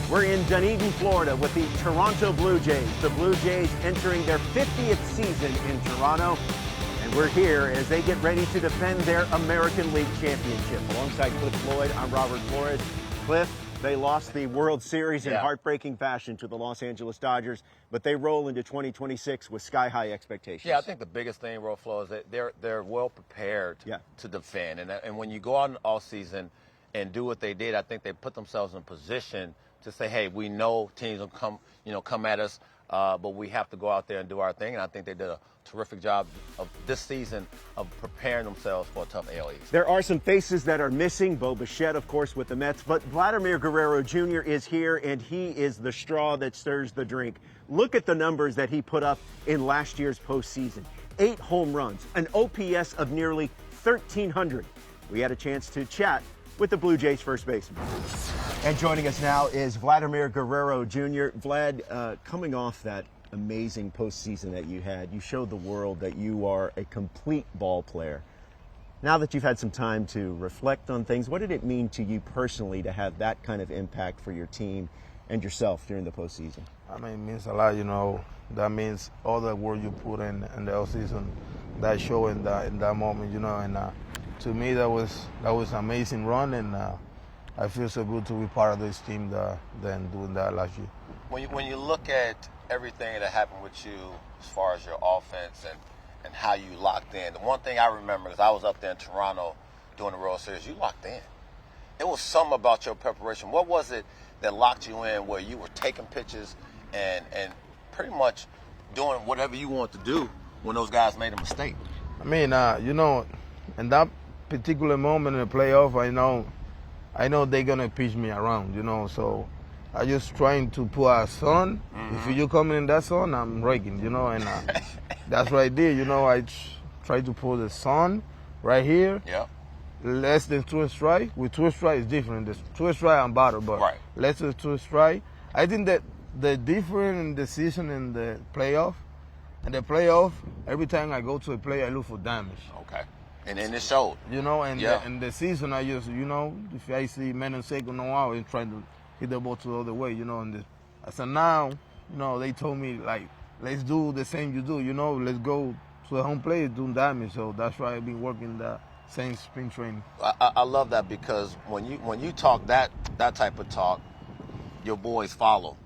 We're in Dunedin, Florida with the Toronto Blue Jays. The Blue Jays entering their 50th season in Toronto. And we're here as they get ready to defend their American League Championship. Alongside Cliff Floyd, I'm Robert Flores. Cliff, they lost the World Series in heartbreaking fashion to the Los Angeles Dodgers, but they roll into 2026 with sky-high expectations. Yeah, I think the biggest thing, Flo, is that they're well prepared to defend. And when you go out all season and do what they did, I think they put themselves in a position to say, hey, we know teams will come at us, but we have to go out there and do our thing. And I think they did a terrific job of this season of preparing themselves for a tough AL East. There are some faces that are missing. Bo Bichette, of course, with the Mets, but Vladimir Guerrero Jr. is here, and he is the straw that stirs the drink. Look at the numbers that he put up in last year's postseason. 8 home runs, an OPS of nearly 1,300. We had a chance to chat with the Blue Jays first baseman. And joining us now is Vladimir Guerrero Jr. Vlad, coming off that amazing postseason that you had, you showed the world that you are a complete ball player. Now that you've had some time to reflect on things, what did it mean to you personally to have that kind of impact for your team and yourself during the postseason? I mean, it means a lot, That means all the work you put in the offseason, that show in that moment, And to me, that was an amazing run, and I feel so good to be part of this team than doing that last year. When you look at everything that happened with you as far as your offense and how you locked in, the one thing I remember is I was up there in Toronto doing the World Series, you locked in. It was something about your preparation. What was it that locked you in where you were taking pitches and pretty much doing whatever you wanted to do when those guys made a mistake? I mean, in that particular moment in the playoff, I know they're going to pitch me around, so I just trying to put a sun. Mm-hmm. If you come in that sun, I'm raking, and that's what I did, I tried to put the sun right here. Yeah. Less than 2 strikes. With 2 strikes, it's different. There's 2 strikes and battle, but less than 2 strikes. I think that the difference in the season and the playoff, every time I go to a play, I look for damage. Okay. And then it showed. And the season, I just, if I see man and second no out, and trying to hit the ball to the other way, So now, they told me, let's do the same you do, let's go to the home plate, do damage. So that's why I've been working the same spring training. I love that because when you talk that type of talk, your boys follow.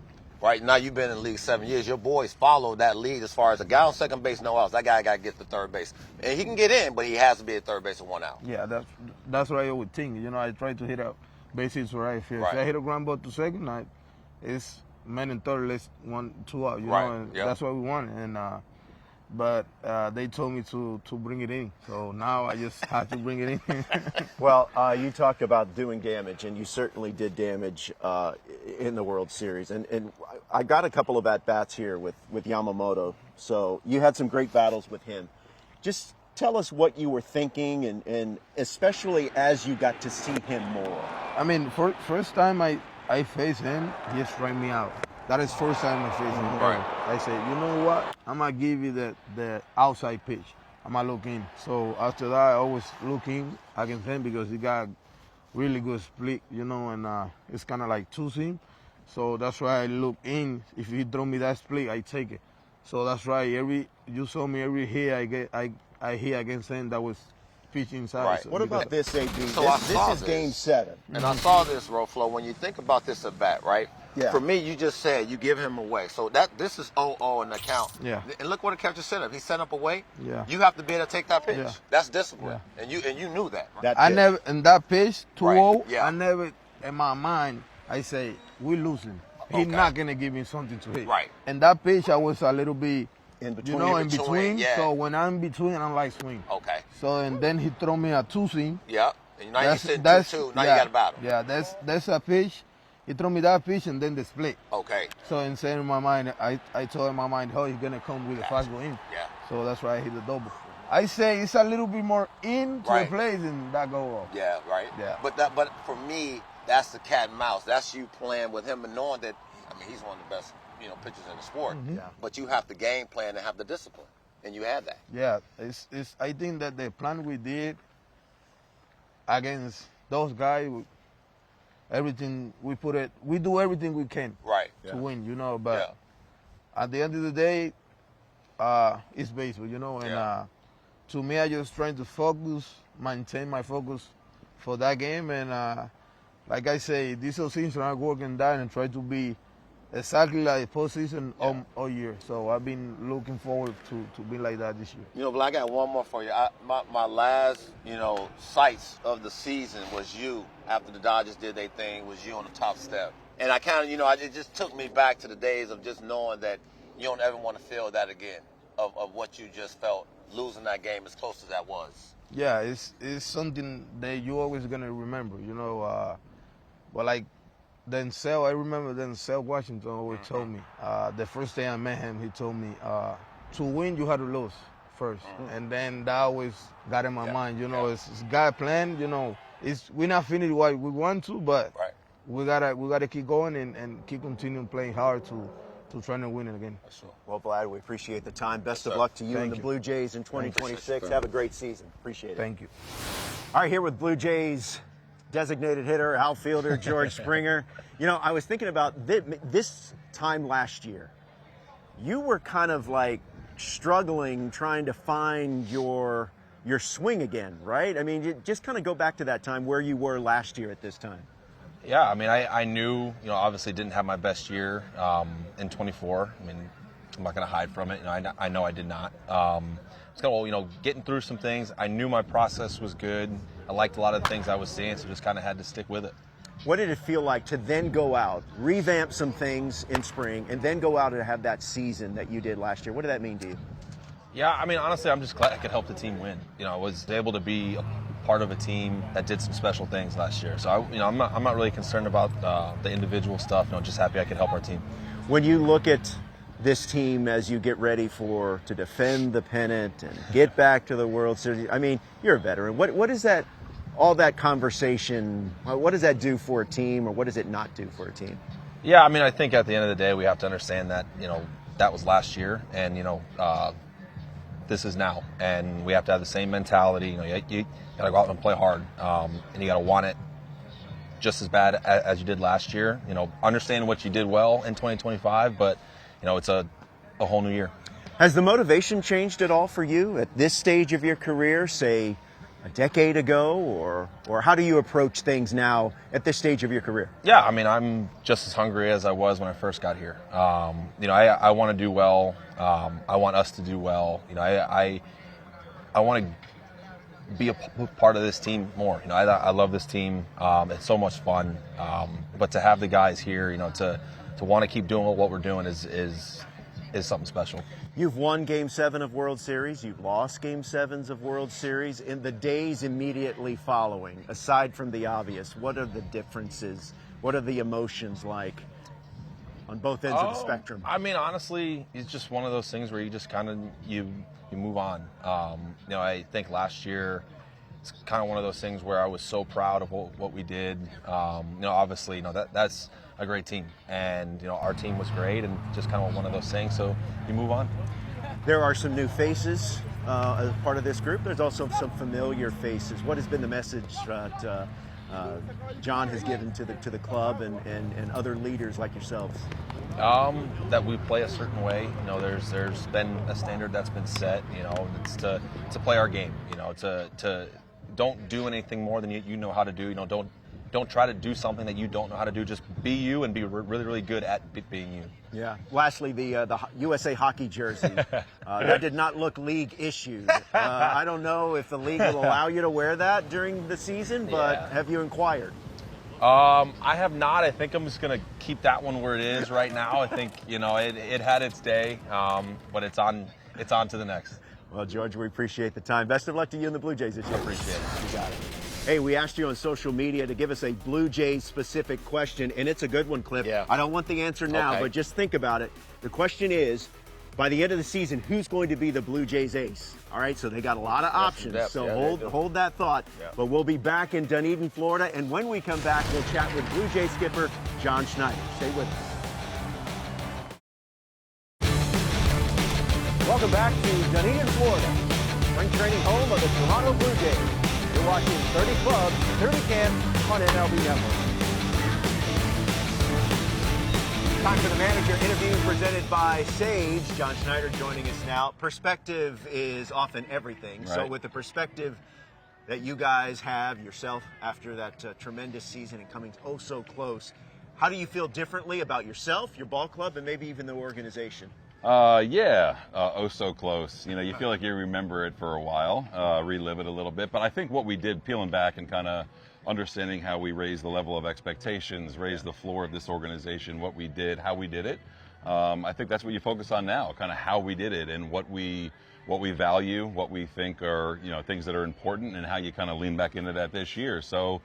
Right now, you've been in the league 7 years. Your boys follow that lead as far as a guy on second base, no outs. That guy got to get to third base. And he can get in, but he has to be at third base with 1 out. Yeah, that's what I always think. I try to hit a bases where I feel. If I hit a ground ball to second, it's man in third, let's 1, 2 out. And that's what we want. And but they told me to bring it in, so now I just have to bring it in. Well, you talk about doing damage, and you certainly did damage in the World Series. And I got a couple of at-bats here with Yamamoto, so you had some great battles with him. Just tell us what you were thinking, and especially as you got to see him more. I mean, first time I faced him, he struck me out. That is first time I faced him. Right. I said, you know what? I'm going to give you the outside pitch. I'm going to look in. So after that, I always look in against him because he got really good split, and it's kind of like two-seam. So that's why I look in. If he throw me that split, I take it. So that's right. You saw me every hit I hit against him that was pitch inside. Right. So what about this, AB? So this is Game 7. And I saw this, Flo. When you think about this at bat, right? Yeah. For me, you just said you give him away. So this is 0-0 in the count. Yeah. And look what the catcher set up. He set up away. Yeah. You have to be able to take that pitch. Yeah. That's discipline. Yeah. And you knew that. Right? I never in that pitch 2-0. Yeah. I never in my mind I say we're losing. He's not gonna give me something to hit. Right. And that pitch I was a little bit in between. in between. Yeah. So when I'm in between, I'm like swing. Okay. So and then he throw me a two-seam. Yeah. And now you sitting 2-2. Now you got a battle. Yeah. That's a pitch. He threw me that pitch and then the split. Okay. So inside in my mind, I told in my mind, he's gonna come with a fastball in. Yeah. So that's why I hit the double. I say it's a little bit more into the play than that go off. Yeah, right. Yeah. But for me, that's the cat and mouse. That's you playing with him and knowing that. I mean, he's one of the best, pitchers in the sport. Mm-hmm. Yeah. But you have the game plan and have the discipline, and you had that. Yeah. It's. I think that the plan we did against those guys, everything we put it. We do everything we can Right. to win, you know. But Yeah. at the end of the day, it's baseball, you know. And to me, I just trying to focus, maintain my focus for that game. And like I say, this season I work and that and try to be exactly like postseason all year. So I've been looking forward to be like that this year. You know, but I got one more for you. My last, sights of the season was you after the Dodgers did their thing, was you on the top step. And I kind of, it just took me back to the days of just knowing that you don't ever want to feel that again, of what you just felt losing that game as close as that was. Yeah, it's something that you always going to remember, you know. But like, Denzel, I remember Denzel Washington always told me, the first day I met him, he told me, to win, you had to lose first. And then that always got in my mind, you know, it's God plan, you know, we're not finished what we want to, but we gotta keep going and keep continuing playing hard to try to win it again. That's true. Well, Vlad, we appreciate the time. Best of luck to you and the Blue Jays in 2026. Have a great season. Appreciate it. Thank you. All right, here with Blue Jays designated hitter, outfielder, George Springer. You know, I was thinking about this time last year. You were kind of like struggling, trying to find your swing again, right? I mean, just kind of go back to that time where you were last year at this time. Yeah, I mean, I knew, obviously didn't have my best year in 24. I mean, I'm not going to hide from it. I know I did not. It's kind of, getting through some things. I knew my process was good. I liked a lot of the things I was seeing, so just kind of had to stick with it. What did it feel like to then go out, revamp some things in spring, and then go out and have that season that you did last year? What did that mean to you? Yeah, I mean, honestly, I'm just glad I could help the team win. I was able to be a part of a team that did some special things last year. So, I'm not really concerned about the individual stuff. Just happy I could help our team. When you look at this team as you get ready to defend the pennant and get back to the World Series, I mean, you're a veteran. What is that, all that conversation, what does that do for a team, or what does it not do for a team? Yeah, I mean, I think at the end of the day, we have to understand that, that was last year, and, this is now, and we have to have the same mentality. You got to go out and play hard, and you got to want it just as bad as you did last year. Understanding what you did well in 2025, but it's a whole new year. Has the motivation changed at all for you at this stage of your career, say a decade ago, or how do you approach things now at this stage of your career? Yeah, I mean, I'm just as hungry as I was when I first got here. I want to do well. I want us to do well. I want to be a part of this team more. I love this team. It's so much fun. But to have the guys here, to want to keep doing what we're doing is something special. You've won Game 7 of World Series. You've lost Game 7s of World Series. In the days immediately following, aside from the obvious, what are the differences? What are the emotions like on both ends of the spectrum? I mean, honestly, it's just one of those things where you just kind of you move on. I think last year it's kind of one of those things where I was so proud of what we did. Obviously, that's a great team, and our team was great, and just kind of one of those things. So you move on. There are some new faces as part of this group. There's also some familiar faces. What has been the message that John has given to the club and other leaders like yourselves? That we play a certain way. There's been a standard that's been set. It's to play our game. To don't do anything more than you know how to do. Don't try to do something that you don't know how to do. Just be you and be really, really good at being you. Yeah. Lastly, the USA Hockey jersey. That did not look league issued. I don't know if the league will allow you to wear that during the season, but have you inquired? I have not. I think I'm just going to keep that one where it is right now. I think, it had its day, but it's on to the next. Well, George, we appreciate the time. Best of luck to you and the Blue Jays this year. Appreciate it. You got it. Hey, we asked you on social media to give us a Blue Jays specific question, and it's a good one, Cliff. Yeah. I don't want the answer now, but just think about it. The question is, by the end of the season, who's going to be the Blue Jays ace? All right, so they got a lot of options, so hold that thought. Yeah. But we'll be back in Dunedin, Florida, and when we come back, we'll chat with Blue Jays skipper John Schneider. Stay with us. Welcome back to Dunedin, Florida, spring training home of the Toronto Blue Jays. You're watching 30 Club, 30 Camp on MLB Network. Time for the manager interview presented by Sage. John Schneider joining us now. Perspective is often everything. So with the perspective that you guys have yourself after that tremendous season and coming oh so close, how do you feel differently about yourself, your ball club, and maybe even the organization? Oh so close. You know, you feel like you remember it for a while, relive it a little bit. But I think what we did, peeling back and kind of understanding how we raised the level of expectations, raised the floor of this organization, what we did, how we did it. I think that's what you focus on now, kind of how we did it and what we value, what we think are, you know, things that are important, and how you kind of lean back into that this year. So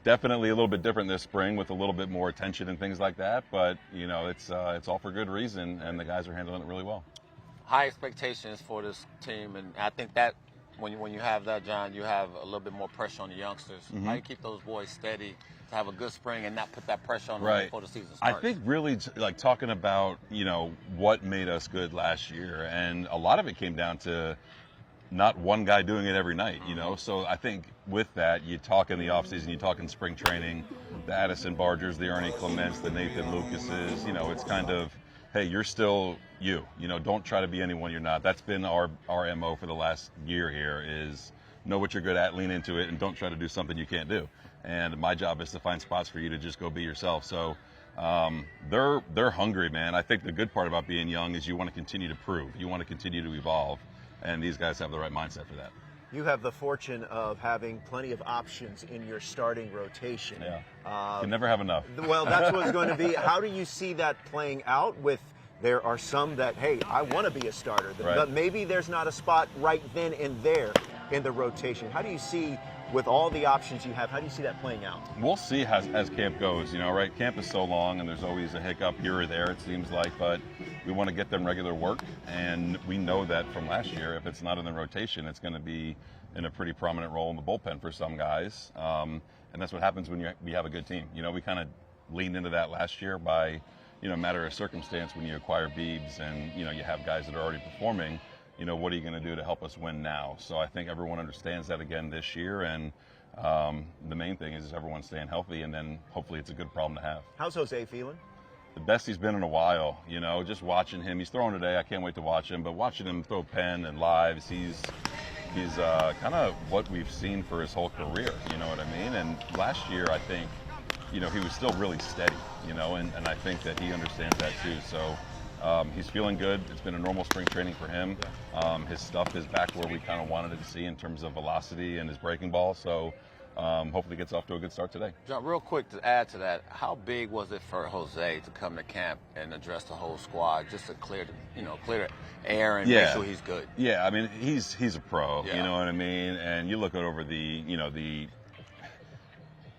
definitely a little bit different this spring with a little bit more attention and things like that. But, you know, it's all for good reason, and the guys are handling it really well. High expectations for this team, and I think that when you have that, John, you have a little bit more pressure on the youngsters. Mm-hmm. How do you keep those boys steady to have a good spring and not put that pressure on them Right. before the season starts? I think really like talking about, you know, what made us good last year, and a lot of it came down to not one guy doing it every night, you know. So I think with that, you talk in the offseason, you talk in spring training, the Addison Bargers, the Ernie Clements, the Nathan Lucases, you know, it's kind of, hey, you're still you know, don't try to be anyone you're not. That's been our MO for the last year here, is know what you're good at, lean into it, and don't try to do something you can't do. And my job is to find spots for you to just go be yourself. So they're hungry, man. I think the good part about being young is you want to continue to prove. You want to continue to evolve. And these guys have the right mindset for that. You have the fortune of having plenty of options in your starting rotation. Yeah. You can never have enough. Well, that's what's going to be. How do you see that playing out with, there are some that, hey, I want to be a starter, but maybe there's not a spot right then and there in the rotation. How do you see, with all the options you have, how do you see that playing out? We'll see as camp goes, you know, right? Camp is so long, and there's always a hiccup here or there, it seems like, but we want to get them regular work, and we know that from last year, if it's not in the rotation, it's going to be in a pretty prominent role in the bullpen for some guys, and that's what happens when we have a good team. You know, we kind of leaned into that last year by, you know, matter of circumstance when you acquire Biebs and, you know, you have guys that are already performing. You know, what are you going to do to help us win now? So I think everyone understands that again this year, and the main thing is everyone staying healthy, and then hopefully it's a good problem to have. How's Jose feeling? The best he's been in a while, you know, just watching him. He's throwing today. I can't wait to watch him, but watching him throw pen and lives, he's kind of what we've seen for his whole career, you know what I mean? And last year, I think, you know, he was still really steady, you know, and I think that he understands that too. So he's feeling good. It's been a normal spring training for him. His stuff is back where we kind of wanted it to see in terms of velocity and his breaking ball. So hopefully gets off to a good start today. John, real quick to add to that, how big was it for Jose to come to camp and address the whole squad just to clear the air and make sure he's good? Yeah, I mean, he's a pro, you know what I mean? And you look over the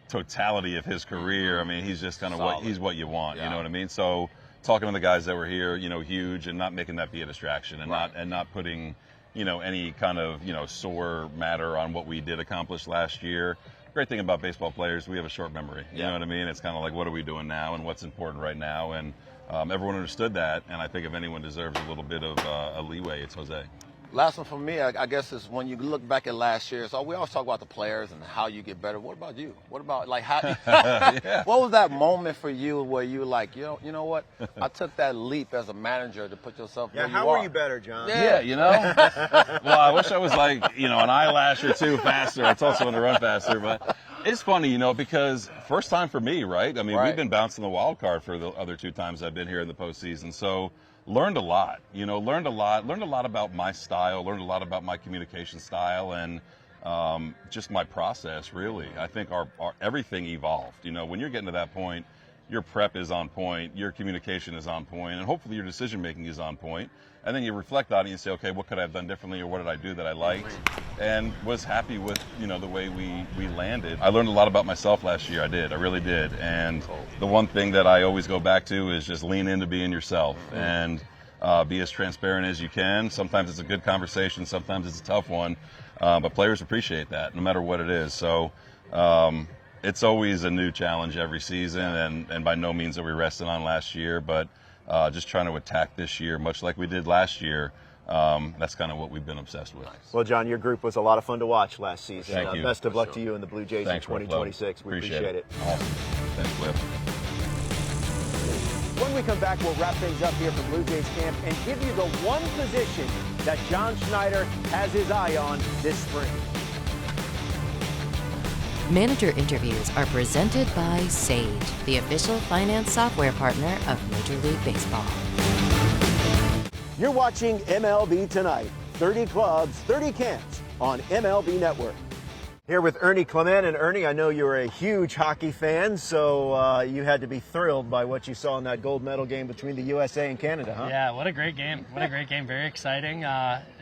totality of his career. I mean, he's just kind of what you want, you know what I mean? So talking to the guys that were here, you know, huge, and not making that be a distraction, and not putting, you know, any kind of, you know, sore matter on what we did accomplish last year. Great thing about baseball players, we have a short memory. You know what I mean? It's kind of like, what are we doing now and what's important right now? And everyone understood that, and I think if anyone deserves a little bit of a leeway, it's Jose. Last one for me, I guess, is when you look back at last year. So we always talk about the players and how you get better. What about you? What about, like, how? What was that moment for you where you were like, you know what? I took that leap as a manager to put yourself where you are. How were you better, John? Yeah, you know. Well, I wish I was like, you know, an eyelash or two faster. I told someone to run faster, but it's funny, you know, because first time for me, right? I mean, we've been bouncing the wild card for the other two times I've been here in the postseason, so. Learned a lot, you know, learned a lot about my style, learned a lot about my communication style, and just my process, really. I think our everything evolved. You know, when you're getting to that point, your prep is on point, your communication is on point, and hopefully your decision-making is on point. And then you reflect on it and you say, okay, what could I have done differently, or what did I do that I liked? And was happy with, you know, the way we landed. I learned a lot about myself last year. I did. I really did. And the one thing that I always go back to is just lean into being yourself and be as transparent as you can. Sometimes it's a good conversation. Sometimes it's a tough one. But players appreciate that no matter what it is. So it's always a new challenge every season. And by no means are we resting on last year, but just trying to attack this year, much like we did last year. That's kind of what we've been obsessed with. Well, John, your group was a lot of fun to watch last season. Thank you. Best of luck to you and the Blue Jays in 2026. We appreciate it. Awesome. Thanks, Cliff. When we come back, we'll wrap things up here from Blue Jays camp and give you the one position that John Schneider has his eye on this spring. Manager interviews are presented by Sage, the official finance software partner of Major League Baseball. You're watching MLB Tonight. 30 clubs, 30 camps on MLB Network. Here with Ernie Clement. And Ernie, I know you're a huge hockey fan, so you had to be thrilled by what you saw in that gold medal game between the USA and Canada, huh? Yeah, what a great game. What a great game. Very exciting.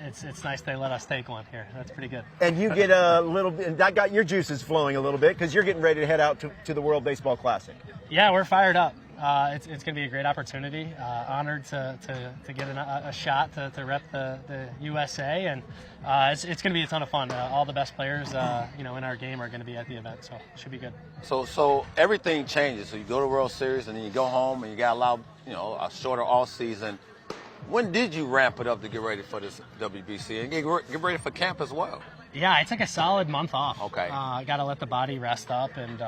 It's nice they let us take one here. That's pretty good. And you get a little bit, that got your juices flowing a little bit because you're getting ready to head out to the World Baseball Classic. Yeah, we're fired up. It's going to be a great opportunity. Honored to get a shot to rep the USA, and it's going to be a ton of fun. All the best players, in our game are going to be at the event, so it should be good. So everything changes. So you go to the World Series, and then you go home, and you got a shorter off season. When did you ramp it up to get ready for this WBC and get ready for camp as well? Yeah, I took a solid month off. Okay. Got to let the body rest up, and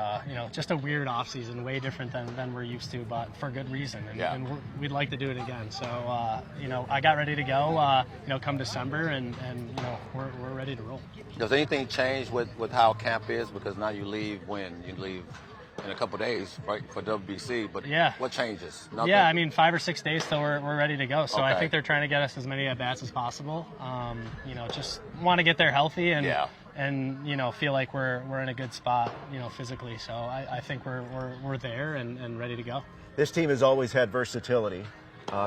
just a weird off season, way different than we're used to, but for good reason. And we'd like to do it again. So I got ready to go. Come December, and we're ready to roll. Does anything change with how camp is? Because now you leave in a couple of days, right, for WBC. But yeah, what changes? Nothing? Yeah, I mean 5 or 6 days till we're ready to go. So okay. I think they're trying to get us as many at bats as possible. Just want to get there healthy and feel like we're in a good spot, physically. So I think we're there and ready to go. This team has always had versatility.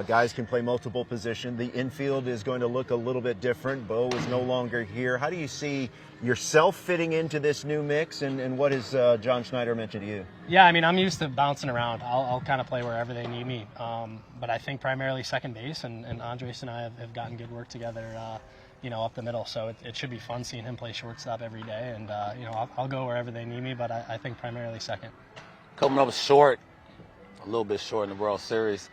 Guys can play multiple positions. The infield is going to look a little bit different. Bo is no longer here. How do you see yourself fitting into this new mix, and what has John Schneider mentioned to you? Yeah, I mean, I'm used to bouncing around. I'll kind of play wherever they need me. But I think primarily second base, and Andres and I have gotten good work together, up the middle. So it should be fun seeing him play shortstop every day. And, I'll go wherever they need me, but I think primarily second. Coming up short, a little bit short in the World Series.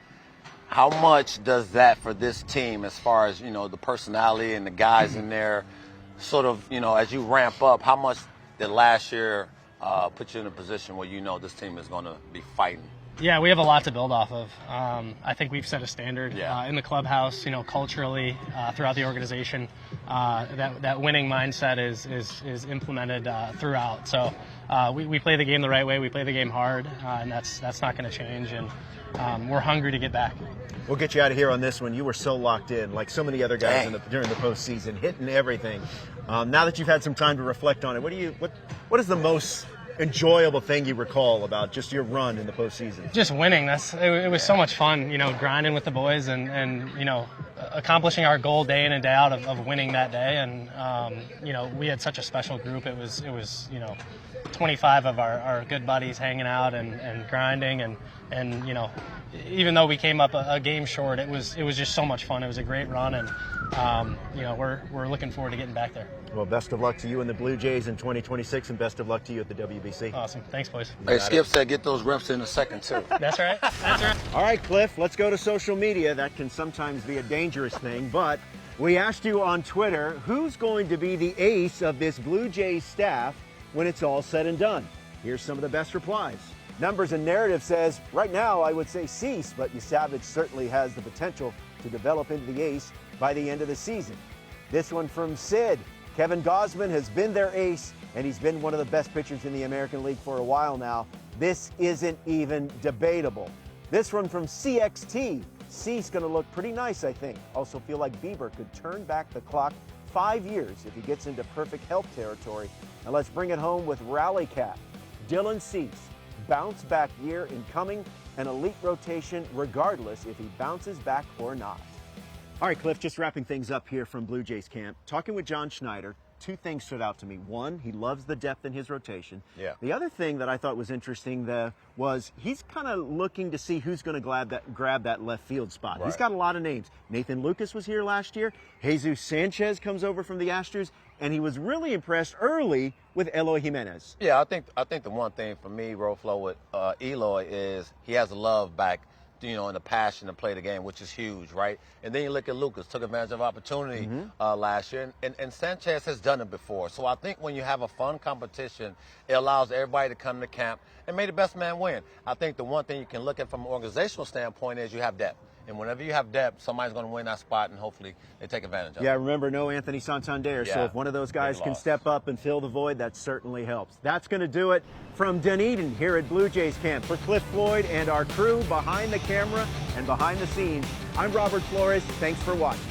How much does that for this team as far as, the personality and the guys in there sort of, as you ramp up, how much did last year put you in a position where this team is going to be fighting? Yeah, we have a lot to build off of. I think we've set a standard in the clubhouse, culturally throughout the organization. That winning mindset is implemented throughout. So we play the game the right way. We play the game hard, and that's not going to change. And we're hungry to get back. We'll get you out of here on this one. You were so locked in, like so many other guys during the postseason, hitting everything. Now that you've had some time to reflect on it, what is the most enjoyable thing you recall about just your run in the postseason? Just winning. It was so much fun, grinding with the boys and accomplishing our goal day in and day out of winning that day. And we had such a special group. It was 25 of our good buddies hanging out and grinding and even though we came up a game short, it was just so much fun. It was a great run, and we're looking forward to getting back there. Well, best of luck to you and the Blue Jays in 2026, and best of luck to you at the WBC. Awesome. Thanks, boys. Hey, Skip said get those reps in a second, too. That's right. That's right. All right, Cliff, let's go to social media. That can sometimes be a dangerous thing, but we asked you on Twitter, who's going to be the ace of this Blue Jays staff when it's all said and done? Here's some of the best replies. Numbers and Narrative says, right now I would say Cease, but Savage certainly has the potential to develop into the ace by the end of the season. This one from Sid. Kevin Gausman has been their ace, and he's been one of the best pitchers in the American League for a while now. This isn't even debatable. This one from CXT. Cease going to look pretty nice, I think. Also feel like Bieber could turn back the clock 5 years if he gets into perfect health territory. And let's bring it home with Rally Cat. Dylan Cease. Bounce back year incoming, an elite rotation regardless if he bounces back or not. All right, Cliff, just wrapping things up here from Blue Jays camp. Talking with John Schneider, two things stood out to me. One, he loves the depth in his rotation. Yeah. The other thing that I thought was interesting was he's kind of looking to see who's going to grab that left field spot. Right. He's got a lot of names. Nathan Lucas was here last year. Jesus Sanchez comes over from the Astros, and he was really impressed early with Eloy Jimenez. Yeah, I think the one thing for me, Roflo, with Eloy is he has a love back and the passion to play the game, which is huge, right? And then you look at Lucas, took advantage of opportunity last year, and Sanchez has done it before. So I think when you have a fun competition, it allows everybody to come to camp and may the best man win. I think the one thing you can look at from an organizational standpoint is you have depth. And whenever you have depth, somebody's going to win that spot, and hopefully they take advantage of it. Yeah, remember, no Anthony Santander. So if one of those guys can step up and fill the void, that certainly helps. That's going to do it from Dunedin here at Blue Jays camp. For Cliff Floyd and our crew behind the camera and behind the scenes, I'm Robert Flores. Thanks for watching.